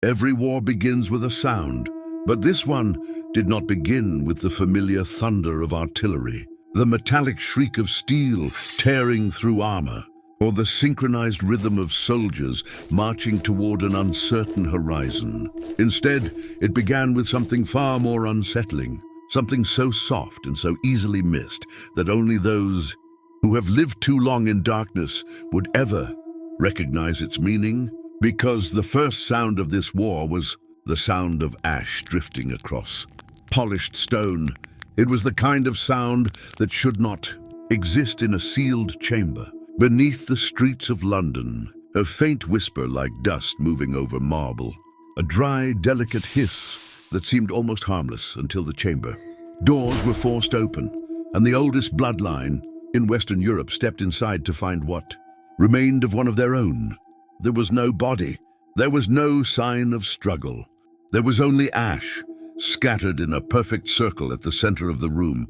Every war begins with a sound, but this one did not begin with the familiar thunder of artillery, the metallic shriek of steel tearing through armor, or the synchronized rhythm of soldiers marching toward an uncertain horizon. Instead, it began with something far more unsettling, something so soft and so easily missed that only those who have lived too long in darkness would ever recognize its meaning, because the first sound of this war was the sound of ash drifting across polished stone. It was the kind of sound that should not exist in a sealed chamber. Beneath the streets of London, a faint whisper like dust moving over marble, a dry, delicate hiss that seemed almost harmless until the chamber. Doors were forced open, and the oldest bloodline in Western Europe stepped inside to find what remained of one of their own. There was no body. There was no sign of struggle. There was only ash, scattered in a perfect circle at the center of the room,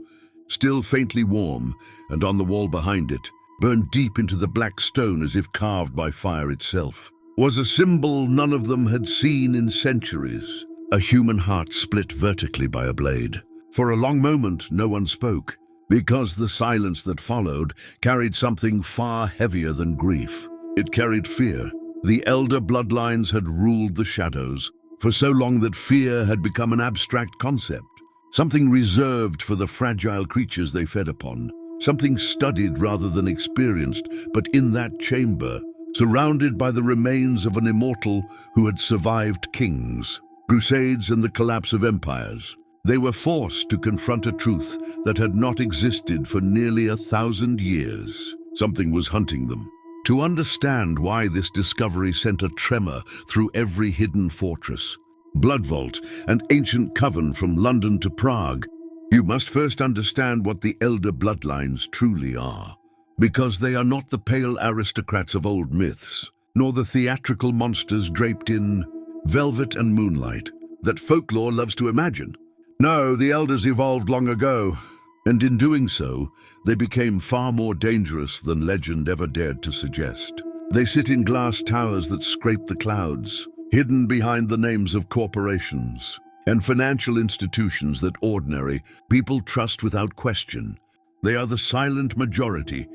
still faintly warm, and on the wall behind it, burned deep into the black stone as if carved by fire itself, was a symbol none of them had seen in centuries. A human heart split vertically by a blade. For a long moment, no one spoke, because the silence that followed carried something far heavier than grief. It carried fear. The Elder Bloodlines had ruled the shadows for so long that fear had become an abstract concept, something reserved for the fragile creatures they fed upon, something studied rather than experienced. But in that chamber, surrounded by the remains of an immortal who had survived kings, crusades, and the collapse of empires, they were forced to confront a truth that had not existed for nearly 1,000 years. Something was hunting them. To understand why this discovery sent a tremor through every hidden fortress, blood vault, and ancient coven from London to Prague, you must first understand what the Elder Bloodlines truly are. Because they are not the pale aristocrats of old myths, nor the theatrical monsters draped in velvet and moonlight that folklore loves to imagine. No, the Elders evolved long ago, and in doing so, they became far more dangerous than legend ever dared to suggest. They sit in glass towers that scrape the clouds, hidden behind the names of corporations and financial institutions that ordinary people trust without question. They are the silent majority,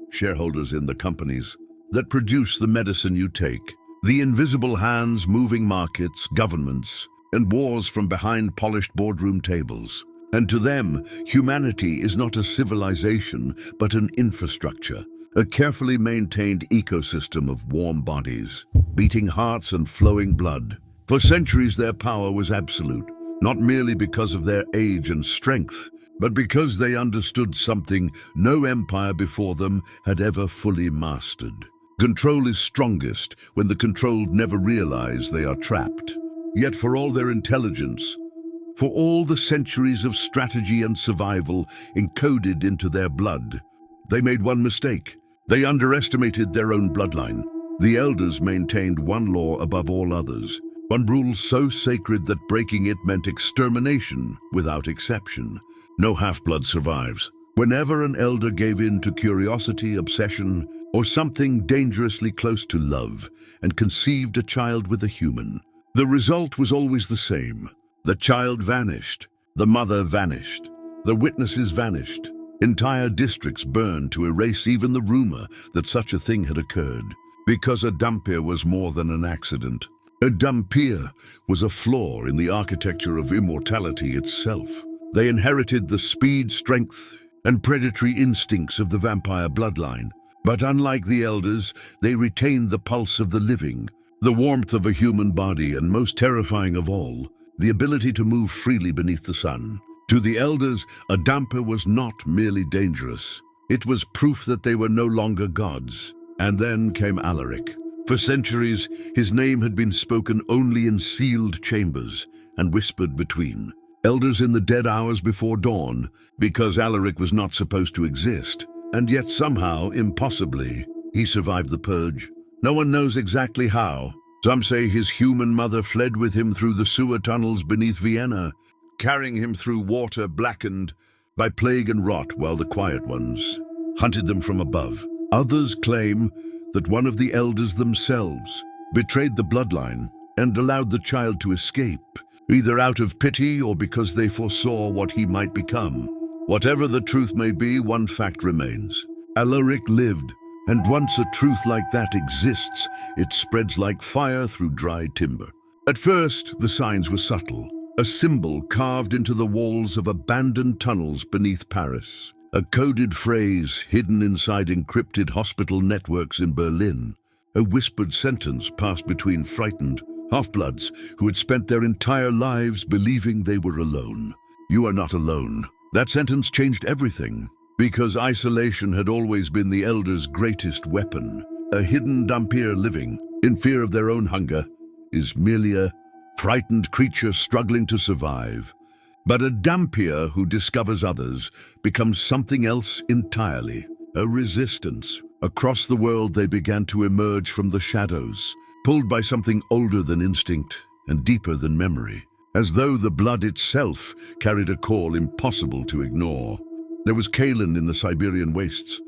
shareholders in the companies that produce the medicine you take, the invisible hands moving markets, governments, and wars from behind polished boardroom tables. And to them, humanity is not a civilization, but an infrastructure, a carefully maintained ecosystem of warm bodies, beating hearts and flowing blood. For centuries, their power was absolute, not merely because of their age and strength, but because they understood something no empire before them had ever fully mastered. Control is strongest when the controlled never realize they are trapped. Yet for all their intelligence, for all the centuries of strategy and survival encoded into their blood, they made one mistake. They underestimated their own bloodline. The Elders maintained one law above all others, one rule so sacred that breaking it meant extermination without exception. No half-blood survives. Whenever an Elder gave in to curiosity, obsession, or something dangerously close to love, and conceived a child with a human, the result was always the same. The child vanished, the mother vanished, the witnesses vanished. Entire districts burned to erase even the rumor that such a thing had occurred, because a Dhampir was more than an accident. A Dhampir was a flaw in the architecture of immortality itself. They inherited the speed, strength, and predatory instincts of the vampire bloodline. But unlike the Elders, they retained the pulse of the living, the warmth of a human body, and most terrifying of all, the ability to move freely beneath the sun. To the Elders, a Dhampir was not merely dangerous. It was proof that they were no longer gods. And then came Alaric. For centuries, his name had been spoken only in sealed chambers and whispered between Elders in the dead hours before dawn, because Alaric was not supposed to exist. And yet somehow, impossibly, he survived the purge. No one knows exactly how. Some say his human mother fled with him through the sewer tunnels beneath Vienna, carrying him through water blackened by plague and rot, while the quiet ones hunted them from above. Others claim that one of the Elders themselves betrayed the bloodline, and allowed the child to escape, either out of pity or because they foresaw what he might become. Whatever the truth may be, one fact remains. Alaric lived, and once a truth like that exists, it spreads like fire through dry timber. At first, the signs were subtle. A symbol carved into the walls of abandoned tunnels beneath Paris. A coded phrase hidden inside encrypted hospital networks in Berlin. A whispered sentence passed between frightened half-bloods who had spent their entire lives believing they were alone. "You are not alone." That sentence changed everything, because isolation had always been the Elder's greatest weapon. A hidden Dhampir living, in fear of their own hunger, is merely a frightened creature struggling to survive. But a Dhampir who discovers others becomes something else entirely. A resistance. Across the world they began to emerge from the shadows, pulled by something older than instinct and deeper than memory, as though the blood itself carried a call impossible to ignore. There was Kaelin in the Siberian wastes,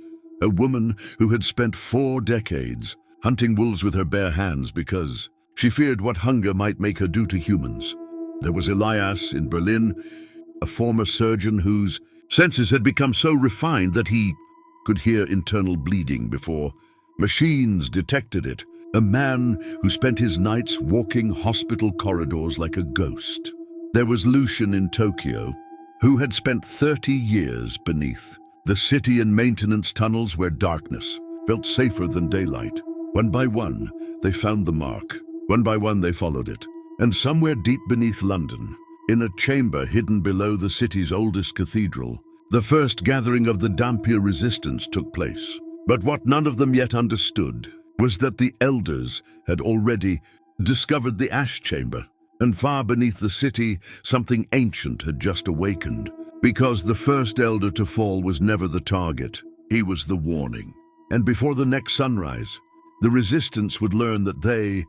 a woman who had spent 4 decades hunting wolves with her bare hands because she feared what hunger might make her do to humans. There was Elias in Berlin, a former surgeon whose senses had become so refined that he could hear internal bleeding before machines detected it. A man who spent his nights walking hospital corridors like a ghost. There was Lucian in Tokyo, who had spent 30 years beneath the city and maintenance tunnels where darkness felt safer than daylight. One by one, they found the mark. One by one, they followed it. And somewhere deep beneath London, in a chamber hidden below the city's oldest cathedral, the first gathering of the Dhampir Resistance took place. But what none of them yet understood was that the elders had already discovered the ash chamber, and far beneath the city, something ancient had just awakened. Because the first elder to fall was never the target, he was the warning. And before the next sunrise, the resistance would learn that they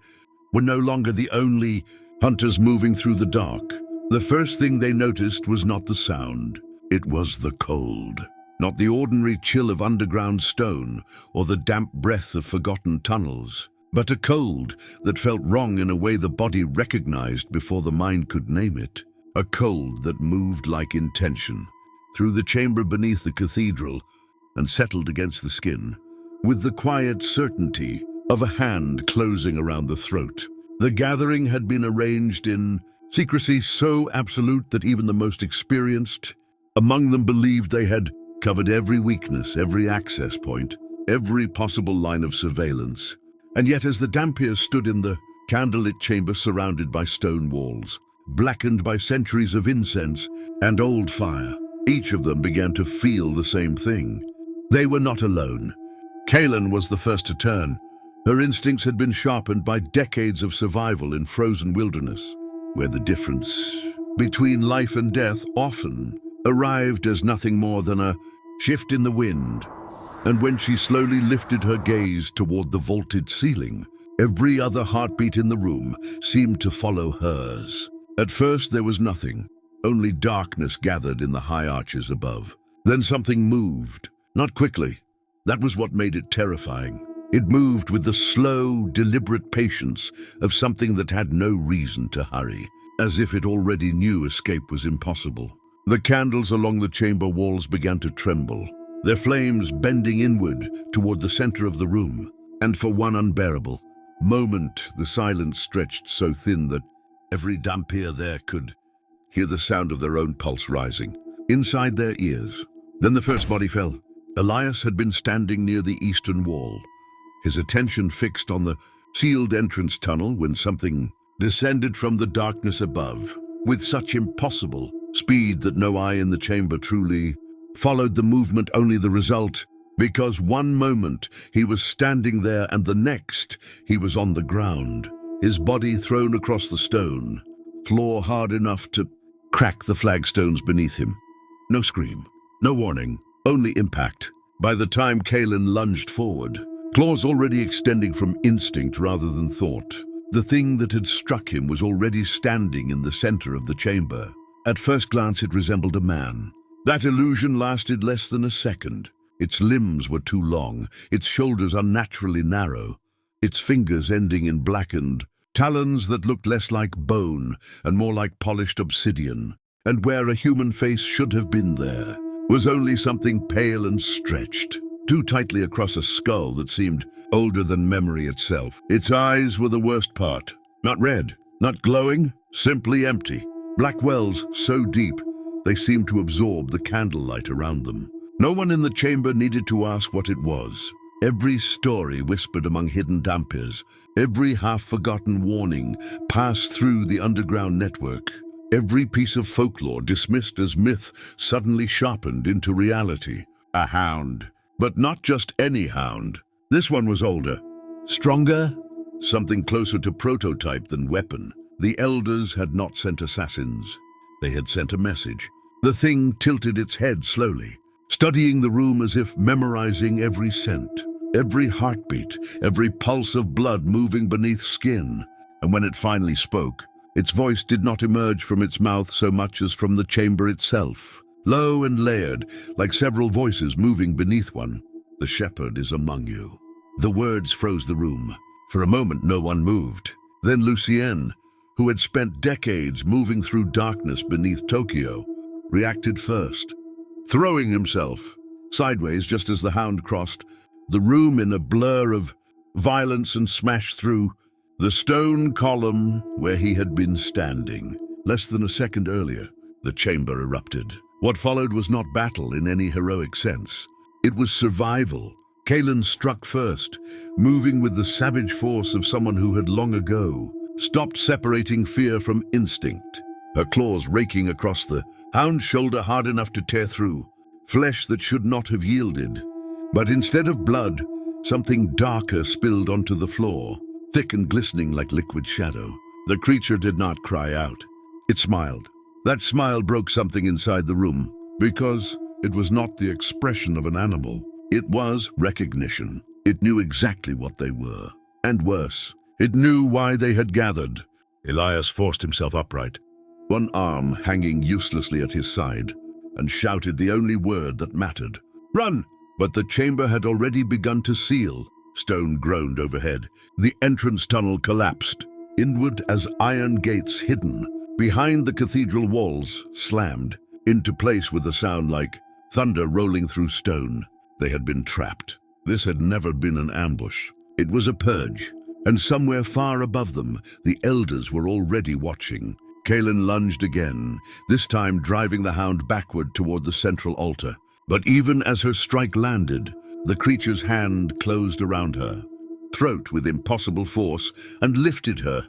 were no longer the only hunters moving through the dark. The first thing they noticed was not the sound, it was the cold. Not the ordinary chill of underground stone or the damp breath of forgotten tunnels, but a cold that felt wrong in a way the body recognized before the mind could name it. A cold that moved like intention through the chamber beneath the cathedral and settled against the skin, with the quiet certainty of a hand closing around the throat. The gathering had been arranged in secrecy so absolute that even the most experienced among them believed they had covered every weakness, every access point, every possible line of surveillance. And yet as the Dhampir stood in the candlelit chamber surrounded by stone walls, blackened by centuries of incense and old fire, each of them began to feel the same thing. They were not alone. Kaelin was the first to turn. Her instincts had been sharpened by decades of survival in frozen wilderness, where the difference between life and death often arrived as nothing more than a shift in the wind. And when she slowly lifted her gaze toward the vaulted ceiling, every other heartbeat in the room seemed to follow hers. At first there was nothing, only darkness gathered in the high arches above. Then something moved, not quickly. That was what made it terrifying. It moved with the slow, deliberate patience of something that had no reason to hurry, as if it already knew escape was impossible. The candles along the chamber walls began to tremble, their flames bending inward toward the center of the room. And for one unbearable moment, the silence stretched so thin that every Dhampir there could hear the sound of their own pulse rising inside their ears. Then the first body fell. Elias had been standing near the eastern wall, his attention fixed on the sealed entrance tunnel when something descended from the darkness above, with such impossible speed that no eye in the chamber truly followed the movement, only the result, because one moment he was standing there and the next he was on the ground, his body thrown across the stone floor hard enough to crack the flagstones beneath him. No scream, no warning, only impact. By the time Kaelin lunged forward, claws already extending from instinct rather than thought, the thing that had struck him was already standing in the center of the chamber. At first glance it resembled a man. That illusion lasted less than a second. Its limbs were too long, its shoulders unnaturally narrow, its fingers ending in blackened, talons that looked less like bone and more like polished obsidian, and where a human face should have been there was only something pale and stretched, too tightly across a skull that seemed older than memory itself. Its eyes were the worst part. Not red, not glowing, simply empty. Black wells so deep they seemed to absorb the candlelight around them. No one in the chamber needed to ask what it was. Every story whispered among hidden Dhampirs, every half-forgotten warning passed through the underground network. Every piece of folklore dismissed as myth suddenly sharpened into reality. A hound, but not just any hound. This one was older, stronger, something closer to prototype than weapon. The elders had not sent assassins. They had sent a message. The thing tilted its head slowly, studying the room as if memorizing every scent, every heartbeat, every pulse of blood moving beneath skin. And when it finally spoke, its voice did not emerge from its mouth so much as from the chamber itself, low and layered, like several voices moving beneath one. "The shepherd is among you." The words froze the room. For a moment, no one moved. Then Lucien, who had spent decades moving through darkness beneath Tokyo, reacted first, throwing himself sideways just as the hound crossed the room in a blur of violence and smashed through the stone column where he had been standing. Less than a second earlier, the chamber erupted. What followed was not battle in any heroic sense. It was survival. Kalen struck first, moving with the savage force of someone who had long ago stopped separating fear from instinct, her claws raking across the hound's shoulder hard enough to tear through flesh that should not have yielded. But instead of blood, something darker spilled onto the floor, thick and glistening like liquid shadow. The creature did not cry out. It smiled. That smile broke something inside the room, because it was not the expression of an animal. It was recognition. It knew exactly what they were. And worse, it knew why they had gathered. Elias forced himself upright, one arm hanging uselessly at his side, and shouted the only word that mattered. "Run!" But the chamber had already begun to seal. Stone groaned overhead. The entrance tunnel collapsed. Inward as iron gates hidden behind the cathedral walls slammed into place with a sound like thunder rolling through stone. They had been trapped. This had never been an ambush. It was a purge. And somewhere far above them, the elders were already watching. Kalen lunged again, this time driving the hound backward toward the central altar. But even as her strike landed, the creature's hand closed around her throat with impossible force and lifted her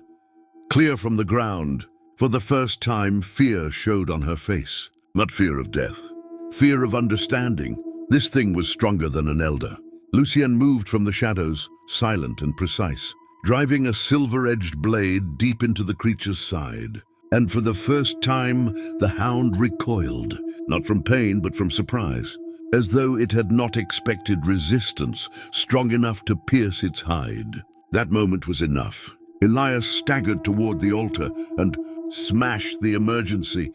clear from the ground. For the first time, fear showed on her face. Not fear of death, fear of understanding. This thing was stronger than an elder. Lucien moved from the shadows, silent and precise, driving a silver-edged blade deep into the creature's side. And for the first time, the hound recoiled, not from pain but from surprise, as though it had not expected resistance strong enough to pierce its hide. That moment was enough. Elias staggered toward the altar and smashed the emergency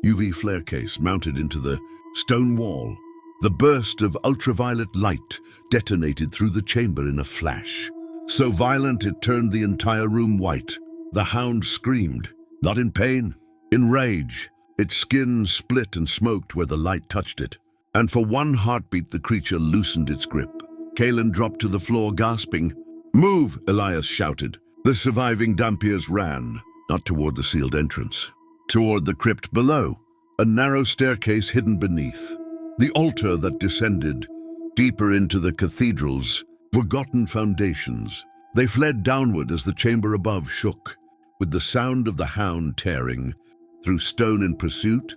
UV flare case mounted into the stone wall. The burst of ultraviolet light detonated through the chamber in a flash, so violent it turned the entire room white. The hound screamed, not in pain, in rage. Its skin split and smoked where the light touched it, and for one heartbeat the creature loosened its grip. Kalen dropped to the floor, gasping. "Move!" Elias shouted. The surviving Dhampirs ran, not toward the sealed entrance, toward the crypt below, a narrow staircase hidden beneath. The altar that descended deeper into the cathedral's forgotten foundations. They fled downward as the chamber above shook, with the sound of the hound tearing through stone in pursuit.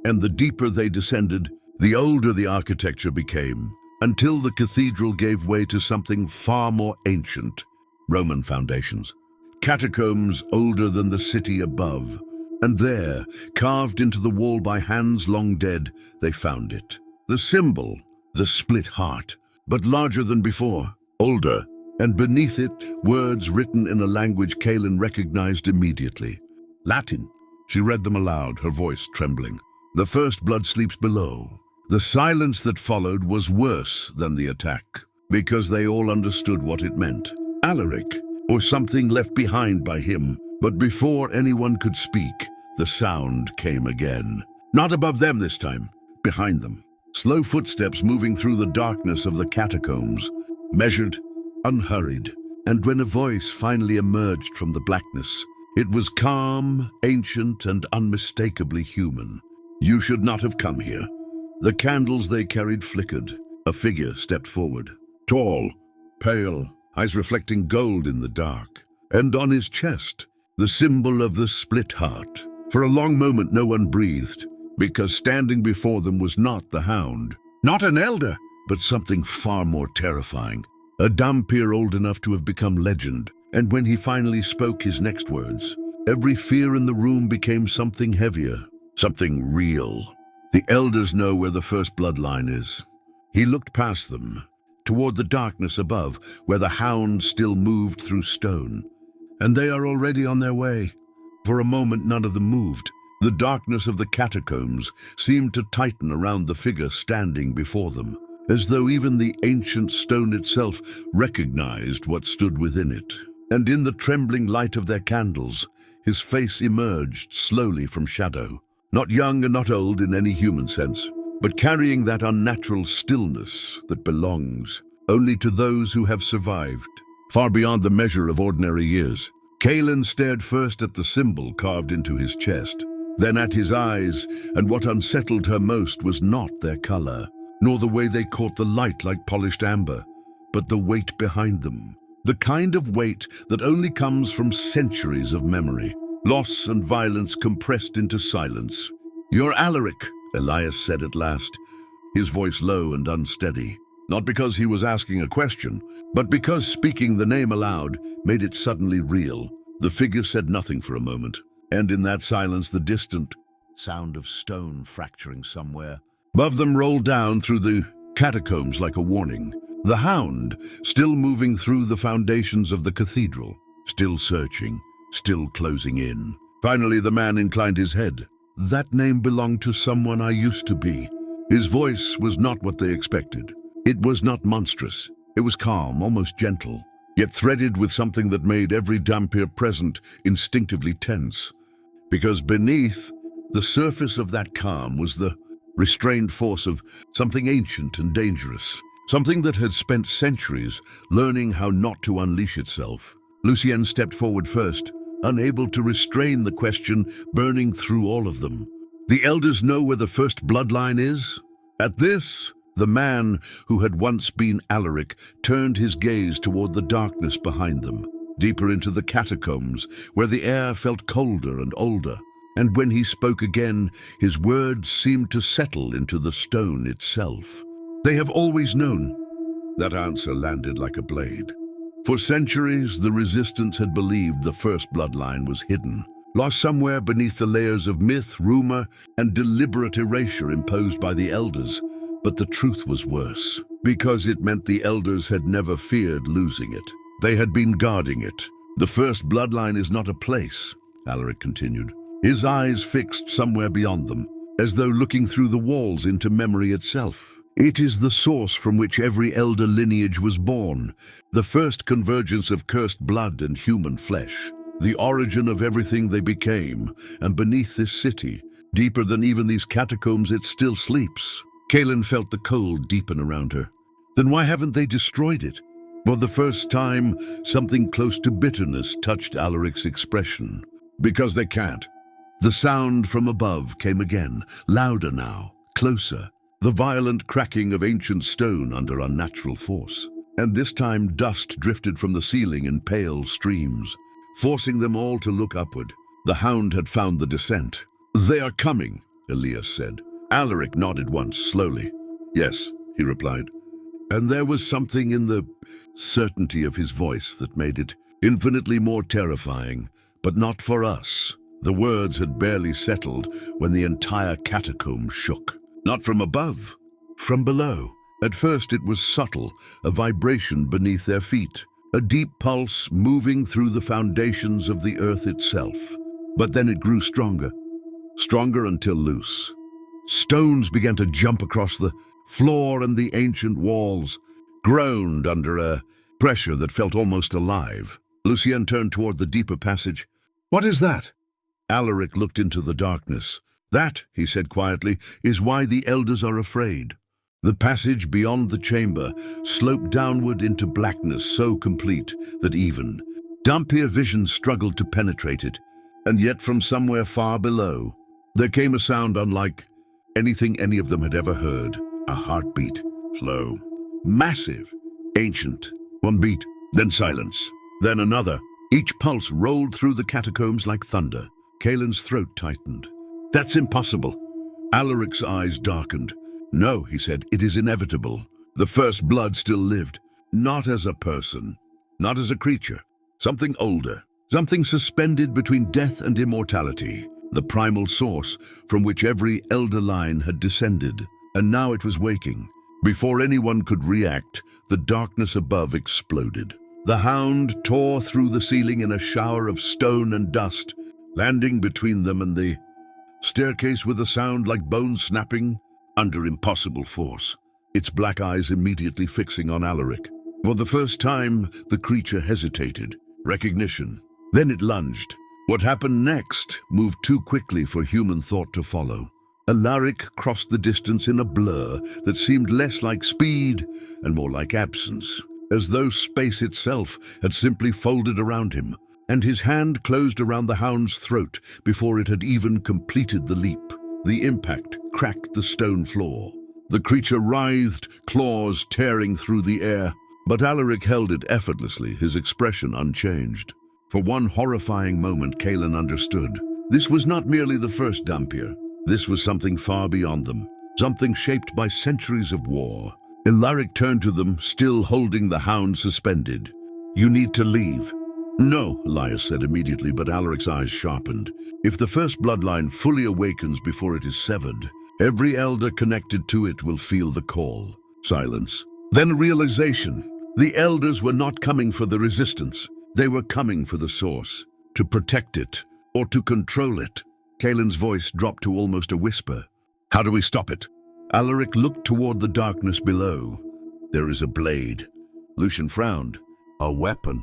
And the deeper they descended, the older the architecture became, until the cathedral gave way to something far more ancient. Roman foundations, catacombs older than the city above. And there, carved into the wall by hands long dead, they found it. The symbol, the split heart, but larger than before, older, and beneath it, words written in a language Kalen recognized immediately. Latin. She read them aloud, her voice trembling. "The first blood sleeps below." The silence that followed was worse than the attack, because they all understood what it meant. Alaric, or something left behind by him. But before anyone could speak, the sound came again. Not above them this time, behind them. Slow footsteps moving through the darkness of the catacombs, measured, unhurried. And when a voice finally emerged from the blackness, it was calm, ancient, and unmistakably human. "You should not have come here." The candles they carried flickered. A figure stepped forward. Tall, pale, eyes reflecting gold in the dark. And on his chest, the symbol of the split heart. For a long moment no one breathed, because standing before them was not the Hound. Not an elder, but something far more terrifying. A Dhampir old enough to have become legend. And when he finally spoke his next words, every fear in the room became something heavier, something real. "The elders know where the first bloodline is." He looked past them, toward the darkness above, where the Hound still moved through stone. "And they are already on their way." For a moment none of them moved. The darkness of the catacombs seemed to tighten around the figure standing before them, as though even the ancient stone itself recognized what stood within it. And in the trembling light of their candles, his face emerged slowly from shadow. Not young and not old in any human sense, but carrying that unnatural stillness that belongs only to those who have survived, far beyond the measure of ordinary years. Kaelin stared first at the symbol carved into his chest, then at his eyes, and what unsettled her most was not their color, nor the way they caught the light like polished amber, but the weight behind them. The kind of weight that only comes from centuries of memory, loss and violence compressed into silence. "You're Alaric," Elias said at last, his voice low and unsteady. Not because he was asking a question, but because speaking the name aloud made it suddenly real. The figure said nothing for a moment, and in that silence the distant sound of stone fracturing somewhere above them rolled down through the catacombs like a warning. The Hound, still moving through the foundations of the cathedral, still searching, still closing in. Finally the man inclined his head. "That name belonged to someone I used to be." His voice was not what they expected. It was not monstrous. It was calm, almost gentle, yet threaded with something that made every Dhampir present instinctively tense. Because beneath the surface of that calm was the restrained force of something ancient and dangerous, something that had spent centuries learning how not to unleash itself. Lucien stepped forward first, unable to restrain the question burning through all of them. "The elders know where the first bloodline is?" At this, the man who had once been Alaric turned his gaze toward the darkness behind them, deeper into the catacombs, where the air felt colder and older. And when he spoke again, his words seemed to settle into the stone itself. "They have always known." That answer landed like a blade. For centuries, the Resistance had believed the first bloodline was hidden, lost somewhere beneath the layers of myth, rumor, and deliberate erasure imposed by the elders. But the truth was worse, because it meant the elders had never feared losing it. They had been guarding it. "The first bloodline is not a place," Alaric continued, his eyes fixed somewhere beyond them, as though looking through the walls into memory itself. "It is the source from which every elder lineage was born, the first convergence of cursed blood and human flesh, the origin of everything they became, and beneath this city, deeper than even these catacombs, it still sleeps." Kaelin felt the cold deepen around her. Then why haven't they destroyed it? For the first time, something close to bitterness touched Alaric's expression. "Because they can't." The sound from above came again, louder now, closer, the violent cracking of ancient stone under unnatural force. And this time dust drifted from the ceiling in pale streams, forcing them all to look upward. The Hound had found the descent. "They are coming," Elias said. Alaric nodded once, slowly. "Yes," he replied. And there was something in the certainty of his voice that made it infinitely more terrifying, but not for us. The words had barely settled when the entire catacomb shook. Not from above, from below. At first it was subtle, a vibration beneath their feet, a deep pulse moving through the foundations of the earth itself. But then it grew stronger, stronger until loose. Stones began to jump across the floor, and the ancient walls groaned under a pressure that felt almost alive. Lucien turned toward the deeper passage. "What is that?" Alaric looked into the darkness. "That," he said quietly, "is why the elders are afraid." The passage beyond the chamber sloped downward into blackness so complete that even Dhampir vision struggled to penetrate it. And yet from somewhere far below, there came a sound unlike anything any of them had ever heard. A heartbeat, slow, massive, ancient. One beat, then silence, then another. Each pulse rolled through the catacombs like thunder. Kaelin's throat tightened. "That's impossible." Alaric's eyes darkened. "No," he said, "it is inevitable. The first blood still lived. Not as a person, not as a creature. Something older, something suspended between death and immortality. The primal source from which every elder line had descended. And now it was waking. Before anyone could react, the darkness above exploded. The hound tore through the ceiling in a shower of stone and dust, landing between them and the staircase with a sound like bones snapping under impossible force, its black eyes immediately fixing on Alaric. For the first time, the creature hesitated. Recognition. Then it lunged. What happened next moved too quickly for human thought to follow. Alaric crossed the distance in a blur that seemed less like speed and more like absence, as though space itself had simply folded around him, and his hand closed around the hound's throat before it had even completed the leap. The impact cracked the stone floor. The creature writhed, claws tearing through the air, but Alaric held it effortlessly, his expression unchanged. For one horrifying moment, Kaelin understood. This was not merely the first Dhampir. This was something far beyond them, something shaped by centuries of war. Alaric turned to them, still holding the hound suspended. "You need to leave." "No," Elias said immediately, but Alaric's eyes sharpened. "If the first bloodline fully awakens before it is severed, every elder connected to it will feel the call." Silence. Then realization. The elders were not coming for the resistance. They were coming for the source, to protect it, or to control it. Kaelin's voice dropped to almost a whisper. "How do we stop it?" Alaric looked toward the darkness below. "There is a blade." Lucien frowned. "A weapon?"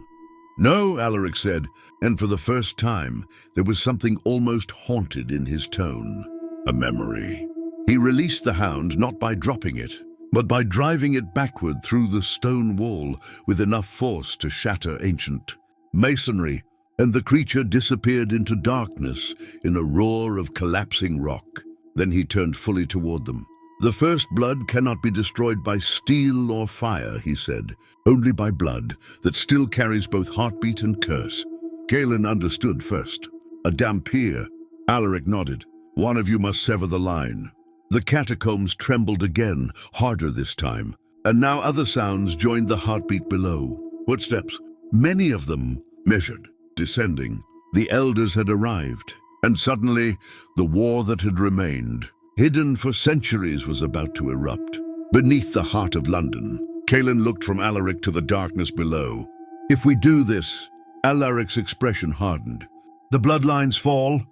"No," Alaric said, and for the first time, there was something almost haunted in his tone. "A memory." He released the hound not by dropping it, but by driving it backward through the stone wall with enough force to shatter ancient masonry, and the creature disappeared into darkness in a roar of collapsing rock. Then he turned fully toward them. "The first blood cannot be destroyed by steel or fire," he said, "only by blood that still carries both heartbeat and curse." Kaelin understood first. "A Dhampir." Alaric nodded. "One of you must sever the line." The catacombs trembled again, harder this time, and now other sounds joined the heartbeat below. Footsteps, many of them, measured, descending. The elders had arrived, and suddenly the war that had remained, hidden for centuries, was about to erupt. Beneath the heart of London, Kaelin looked from Alaric to the darkness below. "If we do this," Alaric's expression hardened. "The bloodlines fall?"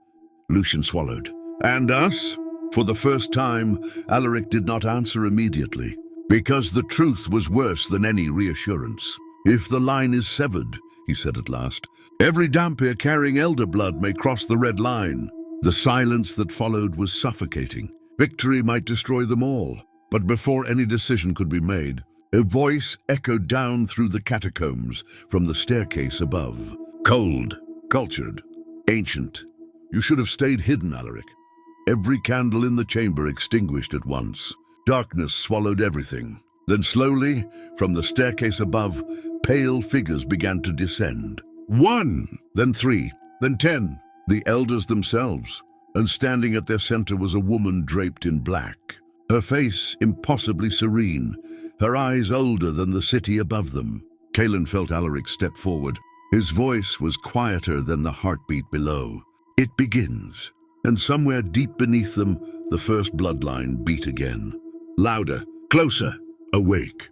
Lucien swallowed. "And us?" For the first time, Alaric did not answer immediately, because the truth was worse than any reassurance. "If the line is severed," he said at last, "every Dhampir carrying elder blood may cross the red line." The silence that followed was suffocating. Victory might destroy them all, but before any decision could be made, a voice echoed down through the catacombs from the staircase above. Cold, cultured, ancient. "You should have stayed hidden, Alaric." Every candle in the chamber extinguished at once. Darkness swallowed everything. Then slowly, from the staircase above, pale figures began to descend. 1, then 3, then 10, the elders themselves. And standing at their center was a woman draped in black. Her face impossibly serene, her eyes older than the city above them. Kaelin felt Alaric step forward. His voice was quieter than the heartbeat below. "It begins." And somewhere deep beneath them, the first bloodline beat again. Louder, closer, awake.